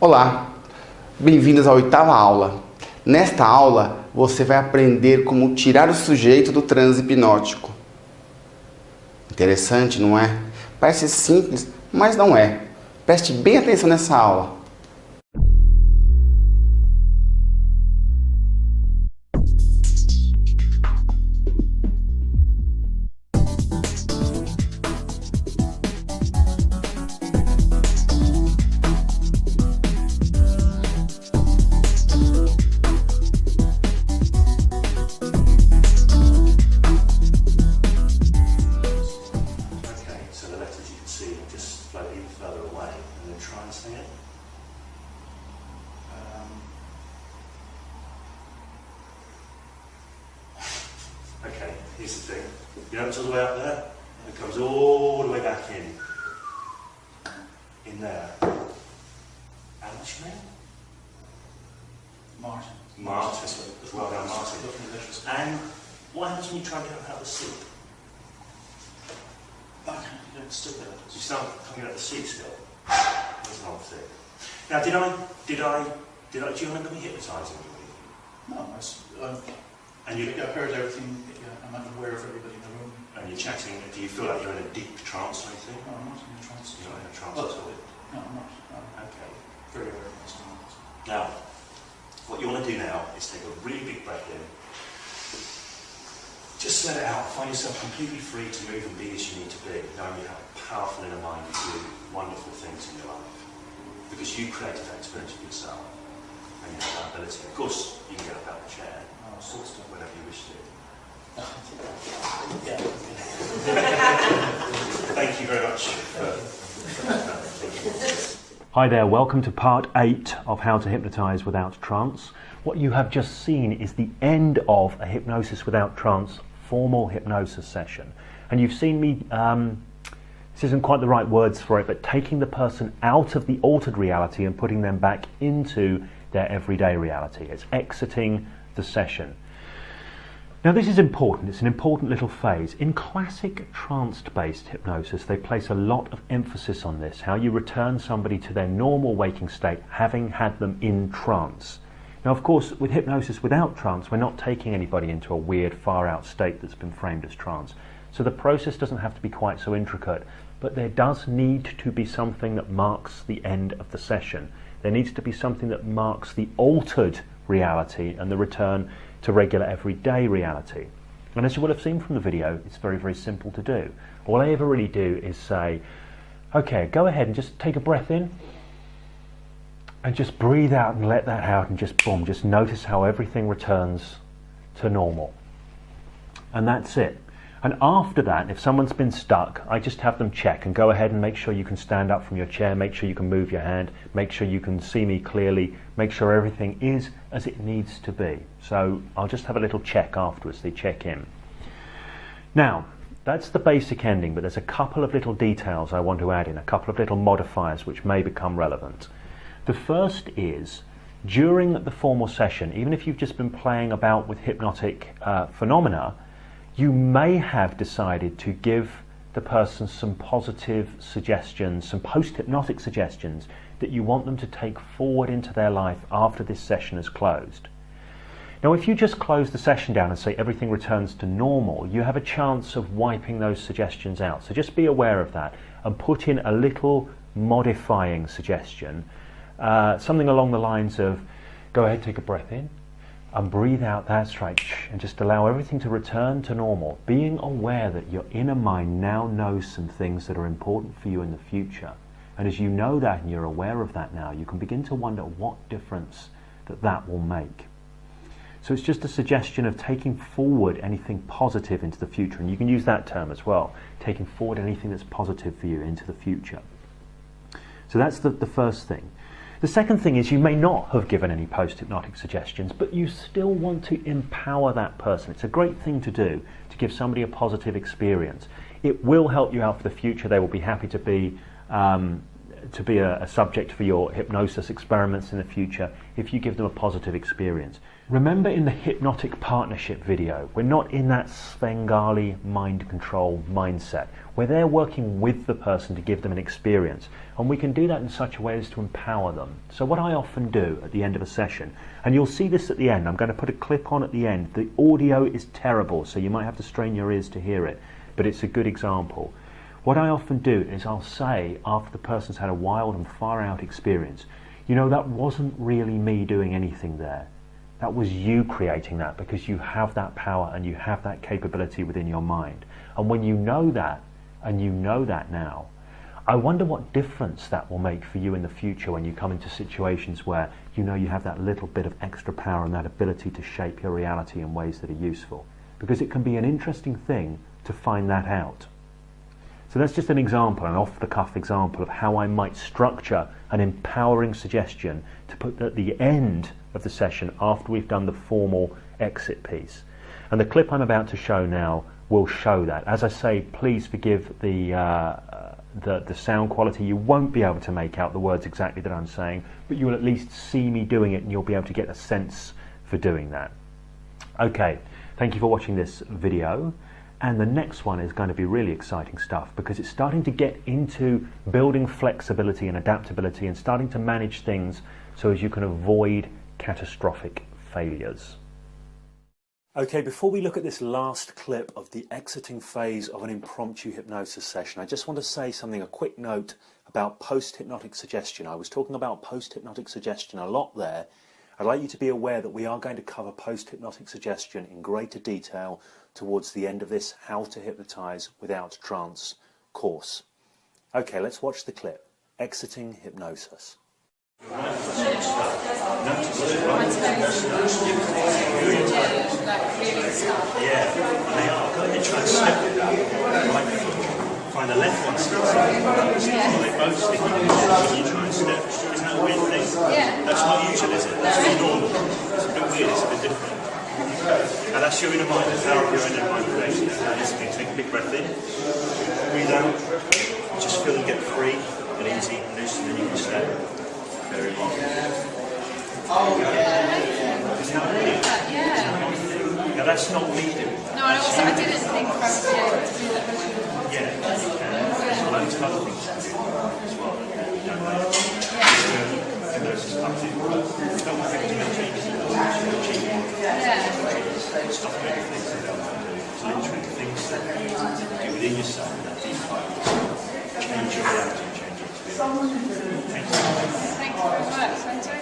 Olá, bem-vindos à 8ª aula. Nesta aula, você vai aprender como tirar o sujeito do transe hipnótico. Interessante, não é? Parece simples, mas não é. Preste bem atenção nessa aula. Okay, here's the thing. You know it's all the way up there? It comes all the way back in. In there. And what's your name? Martin. Martin. Well done, Martin. And what happens when you try and get out of the seat? I can't still get You start coming out of the seat still. That's an odd thing. Now, do you remember me hypnotising you? No, And you I heard everything. I'm unaware of everybody in the room. And you're chatting. Do you feel like you're in a deep trance or anything? No, I'm not in a trance. You're not in a trance Well, at all. no, I'm not. Okay. Very aware of what's going on. Now, what you want to do now is take a really big breath in. Just let it out. Find yourself completely free to move and be as you need to be, knowing you have a powerful inner mind to do wonderful things in your life. Because you created that experience for yourself. And you have that ability. Of course, you can get up out of the chair, whenever you wish to. Yeah. Thank you very much for Hi there, welcome to part 8 of How to Hypnotise Without Trance. What you have just seen is the end of a Hypnosis Without Trance formal hypnosis session. And you've seen me, this isn't quite the right words for it, but taking the person out of the altered reality and putting them back into their everyday reality. It's exiting the session. Now this is important, it's an important little phase. In classic trance-based hypnosis, they place a lot of emphasis on this, how you return somebody to their normal waking state, having had them in trance. Now of course, with hypnosis without trance, we're not taking anybody into a weird, far-out state that's been framed as trance. So the process doesn't have to be quite so intricate, but there does need to be something that marks the end of the session. There needs to be something that marks the altered reality and the return to regular everyday reality. And as you will have seen from the video, it's very, very simple to do. All I ever really do is say, okay, go ahead and just take a breath in and just breathe out and let that out and just boom, just notice how everything returns to normal. And that's it. And after that, if someone's been stuck, I just have them check and go ahead and make sure you can stand up from your chair, make sure you can move your hand, make sure you can see me clearly, make sure everything is as it needs to be. So I'll just have a little check afterwards, they check in. Now, that's the basic ending, but there's a couple of little details I want to add in, a couple of little modifiers which may become relevant. The first is, during the formal session, even if you've just been playing about with hypnotic phenomena, you may have decided to give the person some positive suggestions, some post-hypnotic suggestions that you want them to take forward into their life after this session is closed. Now if you just close the session down and say everything returns to normal, you have a chance of wiping those suggestions out. So just be aware of that and put in a little modifying suggestion, something along the lines of, go ahead, take a breath in, and breathe out, that's right, and just allow everything to return to normal, being aware that your inner mind now knows some things that are important for you in the future. And as you know that and you're aware of that now, you can begin to wonder what difference that will make. So it's just a suggestion of taking forward anything positive into the future, and you can use that term as well, taking forward anything that's positive for you into the future. So that's the first thing. The second thing is you may not have given any post-hypnotic suggestions, but you still want to empower that person. It's a great thing to do, to give somebody a positive experience. It will help you out for the future. They will be happy to be to be a subject for your hypnosis experiments in the future if you give them a positive experience. Remember, in the hypnotic partnership video, we're not in that Svengali mind control mindset. We're there working with the person to give them an experience, and we can do that in such a way as to empower them. So what I often do at the end of a session, and you'll see this at the end, I'm going to put a clip on at the end. The audio is terrible, so you might have to strain your ears to hear it, but it's a good example. What I often do is I'll say, after the person's had a wild and far out experience, you know, that wasn't really me doing anything there. That was you creating that, because you have that power and you have that capability within your mind. And when you know that, and you know that now, I wonder what difference that will make for you in the future when you come into situations where you know you have that little bit of extra power and that ability to shape your reality in ways that are useful. Because it can be an interesting thing to find that out. So that's just an example, an off-the-cuff example of how I might structure an empowering suggestion to put at the end of the session after we've done the formal exit piece. And the clip I'm about to show now will show that. As I say, please forgive the sound quality. You won't be able to make out the words exactly that I'm saying, but you will at least see me doing it and you'll be able to get a sense for doing that. Okay, thank you for watching this video. And the next one is going to be really exciting stuff, because it's starting to get into building flexibility and adaptability and starting to manage things so as you can avoid catastrophic failures. Okay, before we look at this last clip of the exiting phase of an impromptu hypnosis session, I just want to say something, a quick note about post-hypnotic suggestion. I was talking about post-hypnotic suggestion a lot there. I'd like you to be aware that we are going to cover post-hypnotic suggestion in greater detail towards the end of this How to Hypnotize Without Trance course. Okay, let's watch the clip. Exiting hypnosis. Find the left one sticks in, they both stick in, you try and step. Isn't that a weird thing? Yeah. That's not usual, is it? That's not normal. It's a bit weird, it's a bit different. Now that's your inner mind, the power of your inner mind creating that. Now this thing, take a big breath in, breathe out, just feel them get free and easy and loose, and then you can step. Very easy. Oh, yeah. Isn't that weird? Yeah. Now that's not me doing that. No, I didn't think I would be able to do that. Yeah, there's loads of other things to do as well. Hypnosis comes in. Don't want people to make changes in stop doing things that they don't want to do. It's literally things that you do within yourself, that deep part, change your reality and change your experience. Thank you. Thank you very much.